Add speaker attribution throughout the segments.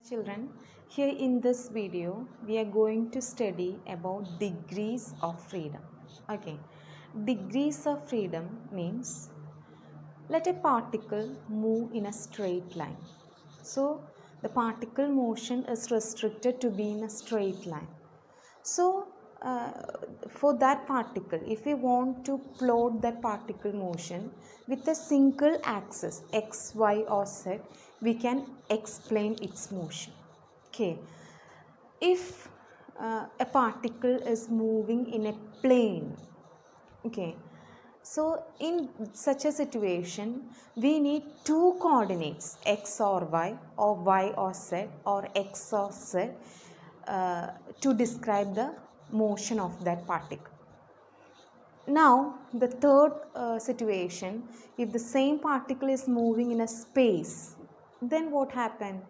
Speaker 1: Children, here in this video we are going to study about degrees of freedom. Okay, degrees of freedom means let a particle move in a straight line. So the particle motion is restricted to be in a straight line. So for that particle, if we want to plot that particle motion with a single axis x, y or z, we can explain its motion. Okay, if a particle is moving in a plane, okay, so in such a situation we need two coordinates x or y or z or x or z to describe the motion of that particle. Now the third situation, if the same particle is moving in a space, then what happens?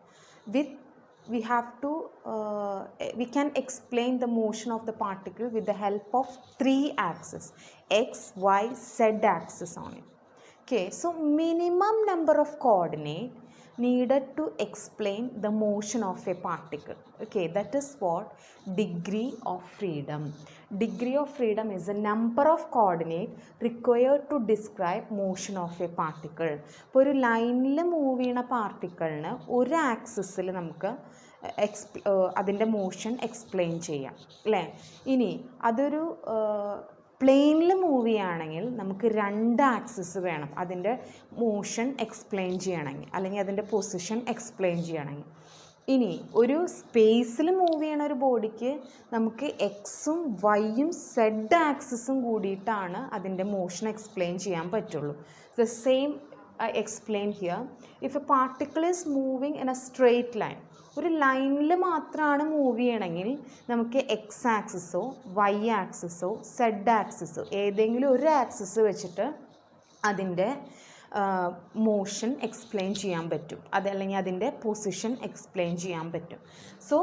Speaker 1: We can explain the motion of the particle with the help of three axes, x, y, z axis on it. Okay, so minimum number of coordinate needed to explain the motion of a particle. Okay, that is what degree of freedom. Degree of freedom is the number of coordinate required to describe motion of a particle. ഇപ്പോൾ ഒരു ലൈനിൽ move ചെയ്യുന്ന പാർട്ടിക്കിളിന് ഒരു ആക്സിസിൽ നമുക്ക് അതിൻ്റെ motion explain ചെയ്യാം അല്ലേ. ഇനി അതൊരു പ്ലെയിനിൽ മൂവ് ചെയ്യുകയാണെങ്കിൽ നമുക്ക് രണ്ട് ആക്സിസ് വേണം അതിൻ്റെ മോഷൻ എക്സ്പ്ലെയിൻ ചെയ്യണമെങ്കിൽ, അല്ലെങ്കിൽ അതിൻ്റെ പൊസിഷൻ എക്സ്പ്ലെയിൻ ചെയ്യണമെങ്കിൽ. ഇനി ഒരു സ്പേസിൽ മൂവ് ചെയ്യണ ഒരു ബോഡിക്ക് നമുക്ക് എക്സും വൈയും സെഡ് ആക്സിസും കൂടിയിട്ടാണ് അതിൻ്റെ മോഷൻ എക്സ്പ്ലെയിൻ ചെയ്യാൻ പറ്റുള്ളൂ. The same I explain here. If a particle is moving in a straight line, ഒരു ലൈനിൽ മാത്രമാണ് മൂവ് ചെയ്യണമെങ്കിൽ നമുക്ക് എക്സ് ആക്സിസോ വൈ ആക്സിസോ സെഡ് ആക്സിസോ ഏതെങ്കിലും ഒരു ആക്സിസ് വെച്ചിട്ട് അതിൻ്റെ മോഷൻ എക്സ്പ്ലെയിൻ ചെയ്യാൻ പറ്റും, അതല്ലെങ്കിൽ അതിൻ്റെ പൊസിഷൻ എക്സ്പ്ലെയിൻ ചെയ്യാൻ പറ്റും. So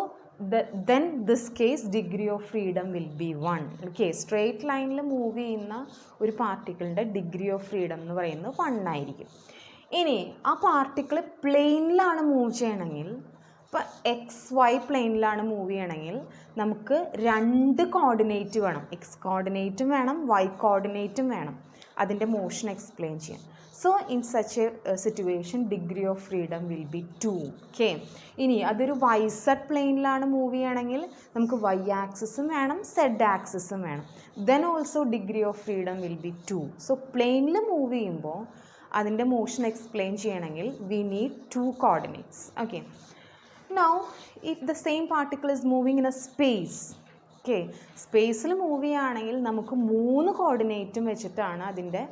Speaker 1: then this case degree of freedom will be 1. Okay, straight line move ചെയ്യുന്ന ഒരു പാർട്ടിക്കിളിൻ്റെ ഡിഗ്രി ഓഫ് ഫ്രീഡം എന്ന് പറയുന്നത് 1 ആയിരിക്കും. ഇനി ആ പാർട്ടിക്കിൾ പ്ലെയിനിലാണ് മൂവ് ചെയ്യണമെങ്കിൽ, ഇപ്പോൾ എക്സ് വൈ പ്ലെയിനിലാണ് മൂവ് ചെയ്യണമെങ്കിൽ നമുക്ക് രണ്ട് കോർഡിനേറ്റ് വേണം, എക്സ് കോർഡിനേറ്റും വേണം വൈ കോർഡിനേറ്റും വേണം അതിൻ്റെ മോഷൻ എക്സ്പ്ലെയിൻ ചെയ്യാൻ. So in such a situation degree of freedom will be 2. Okay, ഇനി അതൊരു വൈ സെഡ് പ്ലെയിനിലാണ് മൂവ് ചെയ്യണമെങ്കിൽ നമുക്ക് വൈ ആക്സിസും വേണം സെഡ് ആക്സിസും വേണം. then also degree of freedom will be 2. so പ്ലെയിനിൽ മൂവ് ചെയ്യുമ്പോൾ അതിൻ്റെ മോഷൻ എക്സ്പ്ലെയിൻ ചെയ്യണമെങ്കിൽ we need 2 coordinates. Okay, now if the same particle is moving in a space, okay, സ്പേസിൽ മൂവ് ചെയ്യുകയാണെങ്കിൽ നമുക്ക് 3 കോർഡിനേറ്റും വെച്ചിട്ടാണ് അതിൻ്റെ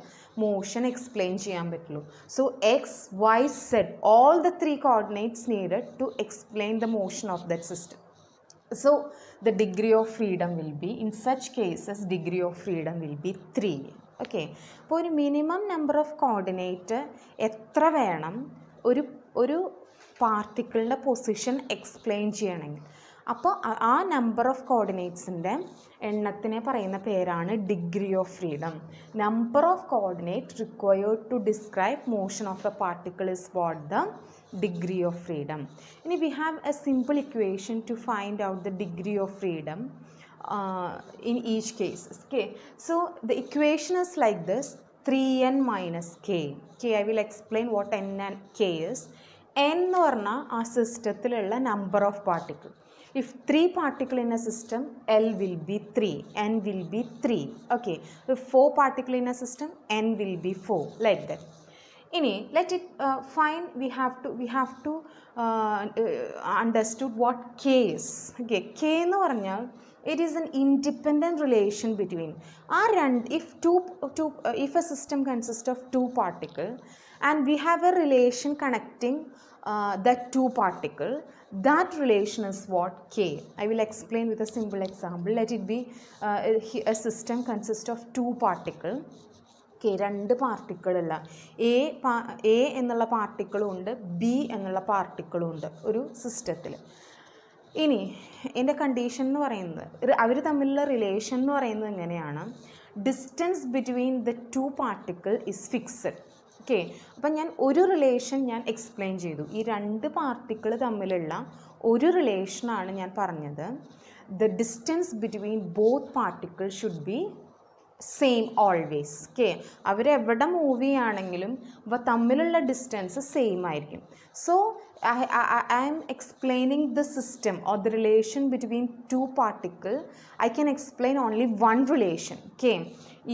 Speaker 1: മോഷൻ എക്സ്പ്ലെയിൻ ചെയ്യാൻ പറ്റുള്ളൂ. So X Y Z all the 3 coordinates needed to explain the motion of that system. So the degree of freedom will be in such cases degree of freedom will be 3. Okay, അപ്പോൾ ഒരു minimum number of coordinate എത്ര വേണം ഒരു പാർട്ടിക്കിളിൻ്റെ position explain ചെയ്യണമെങ്കിൽ? അപ്പോൾ ആ number of കോർഡിനേറ്റ്സിൻ്റെ എണ്ണത്തിനെ പറയുന്ന പേരാണ് degree of freedom. Number of coordinate required to describe motion of a particle is what the degree of freedom. ഇനി we have a simple equation to find out the degree of freedom in each case. Okay, so the equation is like this: 3n minus k. Okay, I will explain what n and k is. n എന്ന് പറഞ്ഞാൽ ആ സിസ്റ്റത്തിലുള്ള number of particle. If 3 particles in a system, L will be 3, N will be 3. Okay, if 4 particles in a system, N will be 4, like that. Ini let it find. We have to understood what K is. Okay, K എന്ന് പറഞ്ഞാൽ it is an independent relation between if a system consists of 2 particles and we have a relation connecting that 2 particles, that relation is what K. I will explain with a simple example. Let it be a system consists of 2 particles. Okay, 2 particle അല്ല, A എന്നുള്ള പാർട്ടിക്കിളും ഉണ്ട് B എന്നുള്ള പാർട്ടിക്കിളും ഉണ്ട് ഒരു സിസ്റ്റത്തിൽ. ഇനി എൻ്റെ condition എന്ന് പറയുന്നത് അവർ തമ്മിലുള്ള റിലേഷൻ എന്ന് പറയുന്നത് എങ്ങനെയാണ്? Distance between the 2 particle is fixed. Okay, അപ്പം ഞാൻ ഒരു റിലേഷൻ ഞാൻ എക്സ്പ്ലെയിൻ ചെയ്തു. ഈ രണ്ട് പാർട്ടിക്കിൾ തമ്മിലുള്ള ഒരു റിലേഷനാണ് ഞാൻ പറഞ്ഞത്. The distance between both particle should be same always. Okay, അവരെവിടെ മൂവ് ചെയ്യുകയാണെങ്കിലും അവ തമ്മിലുള്ള ഡിസ്റ്റൻസ് സെയിം ആയിരിക്കും. So I am explaining the system or the relation between two particles. I can explain only one relation. Okay,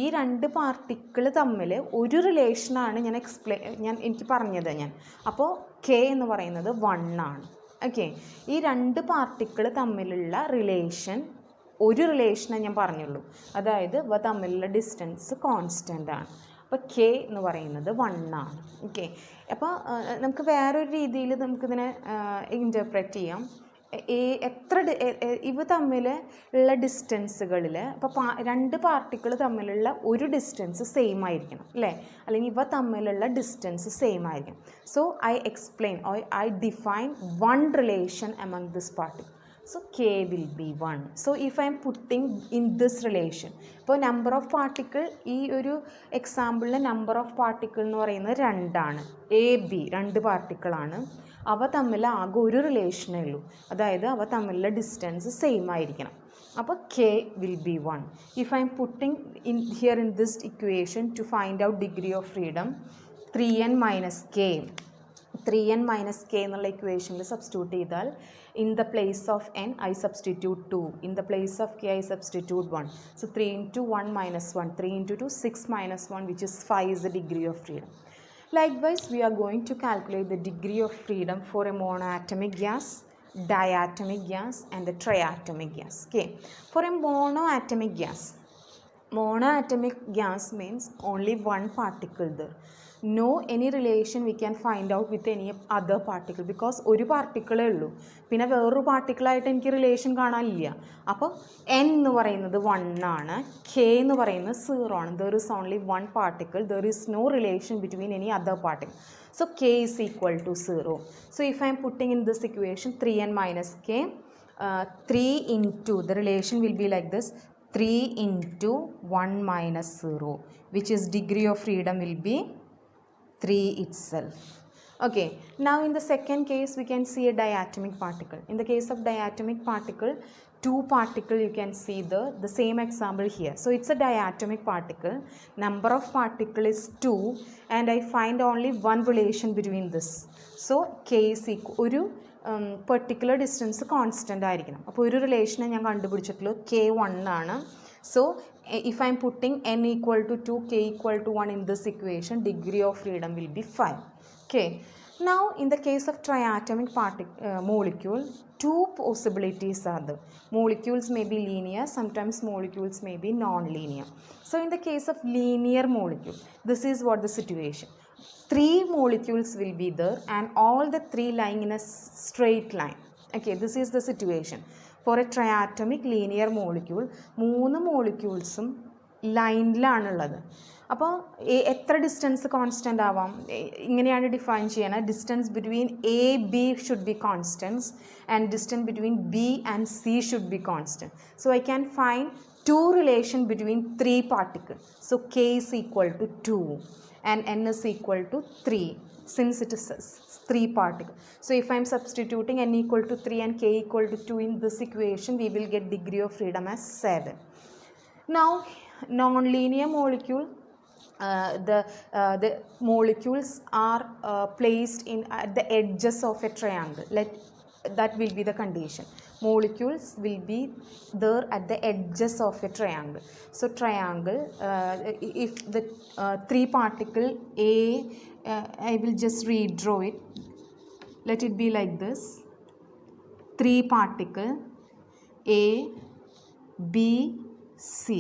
Speaker 1: ഈ രണ്ട് particle തമ്മിൽ ഒരു റിലേഷനാണ് എനിക്ക് പറഞ്ഞത് ഞാൻ. അപ്പോൾ കെ എന്ന് പറയുന്നത് 1 ആണ്. ഓക്കെ, ഈ രണ്ട് പാർട്ടിക്കിൾ തമ്മിലുള്ള റിലേഷൻ ഒരു റിലേഷനെ ഞാൻ പറഞ്ഞുള്ളൂ, അതായത് ഇവ തമ്മിലുള്ള ഡിസ്റ്റൻസ് കോൺസ്റ്റൻ്റ് ആണ്. അപ്പോൾ കെ എന്ന് പറയുന്നത് 1 ആണ്. ഓക്കെ, അപ്പോൾ നമുക്ക് വേറൊരു രീതിയിൽ നമുക്കിതിനെ ഇൻ്റർപ്രറ്റ് ചെയ്യാം. ഇവ തമ്മിൽ ഉള്ള ഡിസ്റ്റൻസുകളിൽ ഇപ്പോൾ രണ്ട് പാർട്ടിക്കിൾ തമ്മിലുള്ള ഒരു ഡിസ്റ്റൻസ് സെയിം ആയിരിക്കണം അല്ലേ, അല്ലെങ്കിൽ ഇവ തമ്മിലുള്ള ഡിസ്റ്റൻസ് സെയിം ആയിരിക്കും. So I explain or I define one relation among this particle. So K will be 1. So if I am putting in this relation, ഇപ്പോൾ നമ്പർ ഓഫ് പാർട്ടിക്കിൾ ഈ ഒരു എക്സാമ്പിളിൽ നമ്പർ ഓഫ് പാർട്ടിക്കിൾ എന്ന് പറയുന്നത് 2 ആണ്. A B രണ്ട് പാർട്ടിക്കിളാണ്. അവ തമ്മിൽ ആകെ ഒരു റിലേഷനേ ഉള്ളൂ, അതായത് അവ തമ്മിലുള്ള ഡിസ്റ്റൻസ് സെയിം ആയിരിക്കണം. അപ്പോൾ K will be 1. If I am putting in here in this equation to find out degree of freedom, 3n minus k 3n minus k എന്നുള്ള ഇക്വേഷനിൽ സബ്സ്റ്റിറ്റ്യൂട്ട് ചെയ്താൽ in the place of n I substitute 2, in the place of k I substitute 1. So 3 into 1 minus 1, 3 into 2, 6 minus 1, which is 5 is the degree of freedom. Likewise, we are going to calculate the degree of freedom for a monoatomic gas, diatomic gas and a triatomic gas. Okay, for a monoatomic gas means only one particle there. No any relation we can find out with any other particle because ഒരു പാർട്ടിക്കിളേ ഉള്ളൂ, പിന്നെ വേറൊരു പാർട്ടിക്കിളായിട്ട് എനിക്ക് relation കാണാനില്ല. അപ്പോൾ n എന്ന് പറയുന്നത് 1 ആണ്, k എന്ന് പറയുന്നത് 0 ആണ്. There is only one particle, there is no relation between any other particle. So k is equal to 0. So if I am putting in this equation 3n minus k, 3 into, the relation will be like this, 3 into 1 minus 0, which is degree of freedom will be 3 itself. Okay, now in the second case we can see a diatomic particle. In the case of diatomic particle, two particle you can see the same example here. So it's a diatomic particle, number of particle is 2 and I find only one relation between this. So k is equal, ഒരു particular distance constant ആയിരിക്കണം. അപ്പോൾ ഒരു റിലേഷനെ ഞാൻ കണ്ടുപിടിച്ചിട്ടുള്ളൂ, k 1 ആണ്. So if I am putting n equal to 2, k equal to 1 in this equation, degree of freedom will be 5. Okay, now in the case of triatomic molecule, two possibilities are there. Molecules may be linear, sometimes molecules may be non-linear. So in the case of linear molecule, this is what the situation. 3 molecules will be there and all the 3 lying in a straight line. Okay, this is the situation. For a triatomic linear molecule, 3 മോളിക്യൂൾസും ലൈനിലാണുള്ളത്. അപ്പോൾ എത്ര distance constant ആവാം, ഇങ്ങനെയാണ് define ചെയ്യണത്. Distance between A B should be constants and distance between B and C should be constant. So I can find 2 relation between 3 particles. So k is equal to 2 and n is equal to 3 since it is 3 particles. So if I am substituting n equal to 3 and k equal to 2 in this equation, we will get degree of freedom as 7. Now non-linear molecule, the molecules are placed at the edges of a triangle. That will be the condition. Molecules will be there at the edges of a triangle. So triangle, if the 3 particle A, I will just redraw it. Let it be like this. 3 particle A, B, C,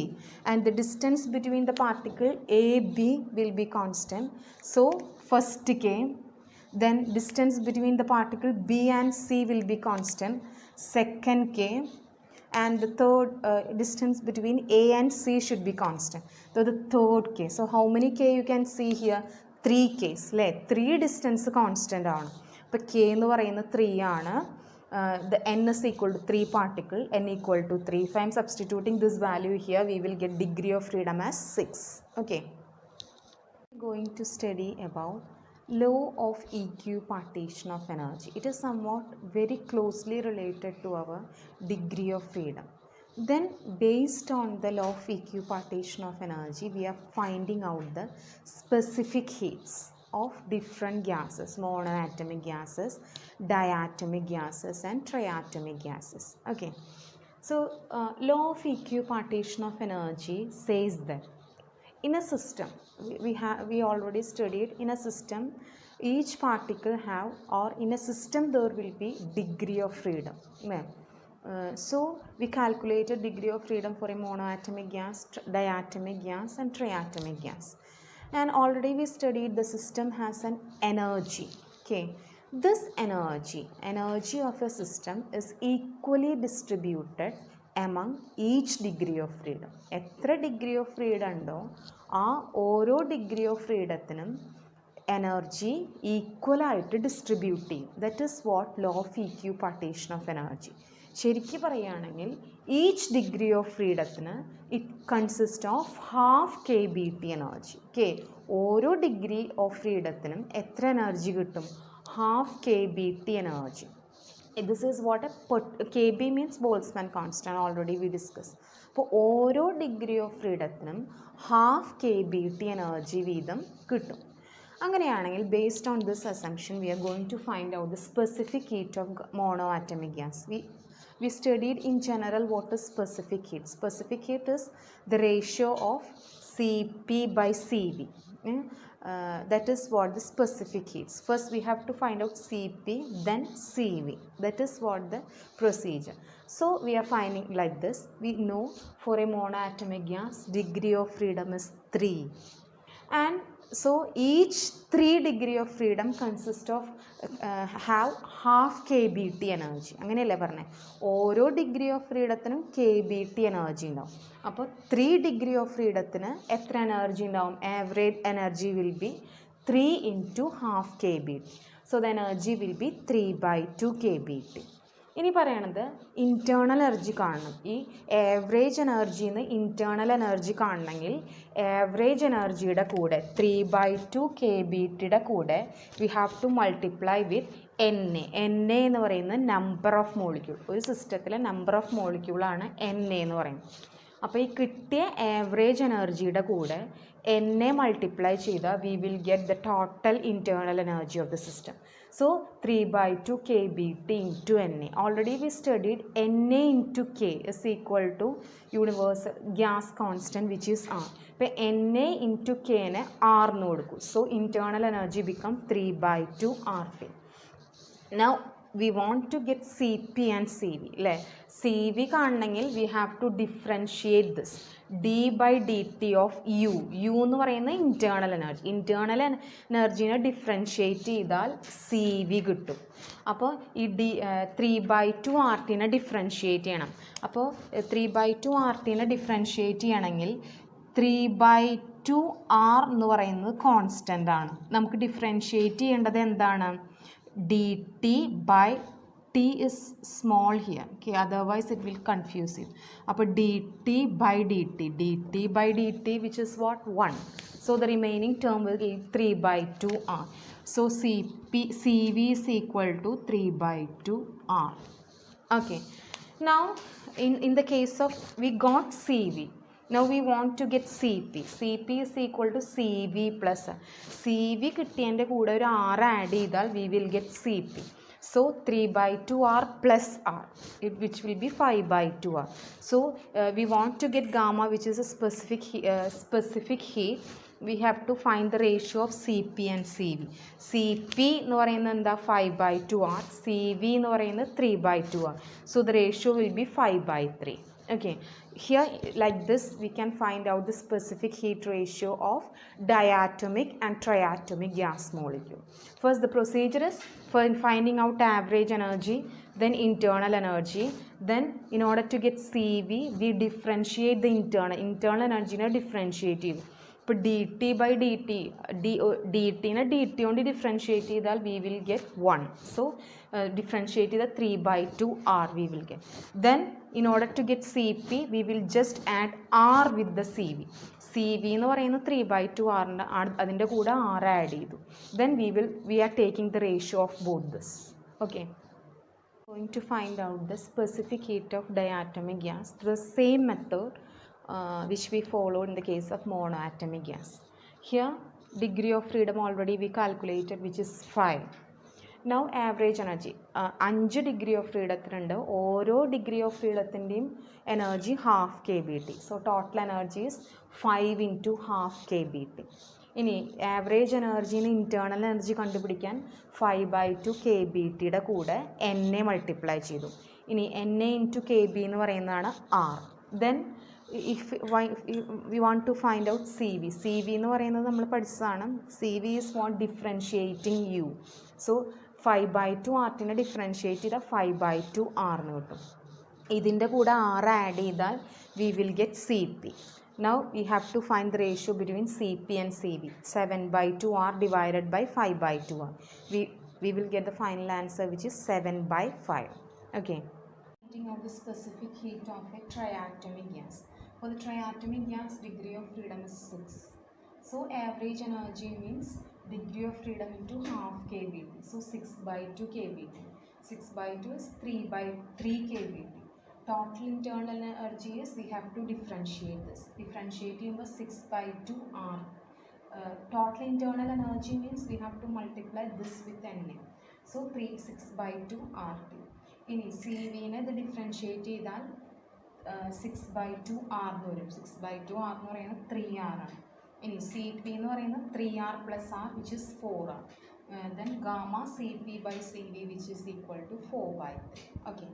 Speaker 1: and the distance between the particle A, B will be constant. So first k, then distance between the particle B and C will be constant, second k, and the third distance between A and C should be constant. So the third k, so how many k you can see here? 3 k's, 3 distance constant ആണ്. അപ്പോൾ k എന്ന് പറയുന്നത് 3 ആണ്. The n is equal to 3 particle, n equal to 3. If I am substituting this value here, we will get degree of freedom as 6. Okay, going to study about law of equipartition of energy. It is somewhat very closely related to our degree of freedom. Then based on the law of equipartition of energy, we are finding out the specific heats of different gases, monoatomic gases, diatomic gases and triatomic gases. Okay. So law of equipartition of energy says that in a system, we already studied, in a system each particle have, or in a system there will be degree of freedom. So we calculated degree of freedom for a monoatomic gas, diatomic gas and triatomic gas, and already we studied the system has an energy. Okay, this energy of a system is equally distributed among each degree of freedom. എത്ര degree of freedom ഉണ്ടോ ആ ഓരോ degree of ഫ്രീഡത്തിനും energy ഈക്വലായിട്ട് distribute ചെയ്യും. That is what law of equipartition of energy. ശരിക്കും പറയുകയാണെങ്കിൽ each degree of ഫ്രീഡത്തിന് it consist of half kBT energy. ഓരോ ഡിഗ്രി ഓഫ് ഫ്രീഡത്തിനും എത്ര എനർജി കിട്ടും? Half kBT energy. This is what a kb means Boltzmann constant, already we discussed. അപ്പോൾ ഓരോ degree of ഫ്രീഡത്തിനും ഹാഫ് kBT എനർജി വീതം കിട്ടും. അങ്ങനെയാണെങ്കിൽ based on this assumption we are going to find out the specific heat of monoatomic gas. We studied in general what is specific heat. Specific heat is the ratio of Cp by Cv. That is what the specific heats. First we have to find out Cp, then Cv. That is what the procedure. So we are finding like this. We know for a monoatomic gas degree of freedom is 3, and so each 3 degree of freedom consists of have half kBT energy. അങ്ങനെയല്ലേ പറഞ്ഞത്? ഓരോ degree of ഫ്രീഡത്തിനും kBT energy ഉണ്ടാവും. അപ്പോൾ 3 degree of ഫ്രീഡത്തിന് എത്ര energy ഉണ്ടാവും? Average energy will be 3 into half kBT. So the energy will be 3/2 kBT. ഇനി പറയണത് internal energy കാണണം. ഈ ആവറേജ് എനർജിന്ന് ഇൻറ്റേർണൽ എനർജി കാണണമെങ്കിൽ ആവറേജ് എനർജിയുടെ കൂടെ 3/2 kBTയുടെ കൂടെ we have to multiply with NA. NA എന്ന് പറയുന്നത് നമ്പർ ഓഫ് മോളിക്യൂൾ. ഒരു സിസ്റ്റത്തിലെ നമ്പർ ഓഫ് മോളിക്യൂളാണ് NA എന്ന് പറയുന്നത്. അപ്പോൾ ഈ കിട്ടിയ ആവറേജ് എനർജിയുടെ കൂടെ NA മൾട്ടിപ്ലൈ ചെയ്താൽ we will get the total internal energy of the system. So 3/2 kBT into NA. Already we studied NA into K is equal to universal gas constant which is R. But NA into K ne R nu kodukku. So internal energy become 3/2 RT. Now we want to get Cp and Cv. Cv കാണണമെങ്കിൽ we have to differentiate this. d/dt of u. u എന്ന് പറയുന്നത് internal energy. Internal എനർജീനെ differentiate ചെയ്താൽ Cv കിട്ടും. അപ്പോൾ ഈ 3/2 RTനെ differentiate ചെയ്യണം. അപ്പോൾ 3/2 RTനെ differentiate ചെയ്യണമെങ്കിൽ 3/2 R എന്ന് പറയുന്നത് കോൺസ്റ്റൻ്റ് ആണ്. നമുക്ക് ഡിഫറൻഷ്യേറ്റ് ചെയ്യേണ്ടത് എന്താണ്? dt by t is small here. Okay, otherwise it will confuse you. അപ്പോൾ dt by dt which is what? 1. So the remaining term will be 3/2 R. So Cv is equal to 3/2 R. Okay, now in the case of we got Cv. Now we want to get Cp. Cp is equal to Cv plus R. Cv കിട്ടിയതിൻ്റെ കൂടെ ഒരു R add ചെയ്താൽ we will get Cp. So 3/2 R plus R, which will be 5/2 R. So we want to get gamma, which is a specific heat. We have to find the ratio of Cp and Cv. Cp എന്ന് പറയുന്നത് എന്താ? 5/2 R. Cv എന്ന് പറയുന്നത് 3/2 R. So the ratio will be 5/3. Okay, here like this we can find out the specific heat ratio of diatomic and triatomic gas molecule. First the procedure is for finding out average energy, then internal energy, then in order to get Cv we differentiate the internal energy differentiate ചെയ്തു. അപ്പോൾ D T by D T D ടീനെ D T കൊണ്ട് differentiate ചെയ്താൽ we will get 1. So differentiate ചെയ്താൽ 3/2 R we will get. Then in order to get C P we വിൽ add R with the C V V. C V എന്ന് പറയുന്നത് 3/2 ആറിൻ്റെ അതിൻ്റെ കൂടെ ആർ ആഡ് ചെയ്തു. Then we are taking the ratio of both this. Okay, going to find out the specific heat of diatomic gas through the same method which we followed in the case of monoatomic gas. Here degree of freedom already we calculated, which is 5. Now average energy 5 degree of freedom, ഓരോ degree of freedom energy half kBT. So total energy is 5 into half kBT. ഇനി average എനർജീനെ internal energy കണ്ടുപിടിക്കാൻ 5/2 kBTയുടെ കൂടെ എന്നെ multiply ചെയ്തു. ഇനി എന്നെ into K B എന്ന് പറയുന്നതാണ് R. Then we want to find out C V. C V എന്ന് പറയുന്നത് നമ്മൾ പഠിച്ചതാണ്. C V is what differentiating U. So 5/2 ആർട്ടിനെ ഡിഫറൻഷ്യേറ്റ് ചെയ്താൽ 5/2 ആറിന് കിട്ടും. ഇതിൻ്റെ കൂടെ ആറ് ആഡ് ചെയ്താൽ we will get C P. Now we have to find the ratio between Cp and Cv. 7/2 R divided by 5/2 R. We will get the final answer, which is 7/5. Okay. Finding out the specific heat of a triatomic gas. For the triatomic gas, degree of freedom is 6. So average energy means degree of freedom into half kBT. So 6/2 kBT. 6/2 is 3/3 kBT. Total internal energy is, we have to differentiate this. Differentiating was 6/2 R. Total internal energy means we have to multiply this with Na. So 6/2 RT. In CV ne the differentiate ചെയ്താൽ 6/2 R എന്ന് വരും. 6/2 R എന്ന് പറയുന്നത് 3R ആണ്. ഇനി CP എന്ന് പറയുന്നത് 3R plus R, which is 4R. Then gamma CP by CV, which is equal to 4/3. Okay.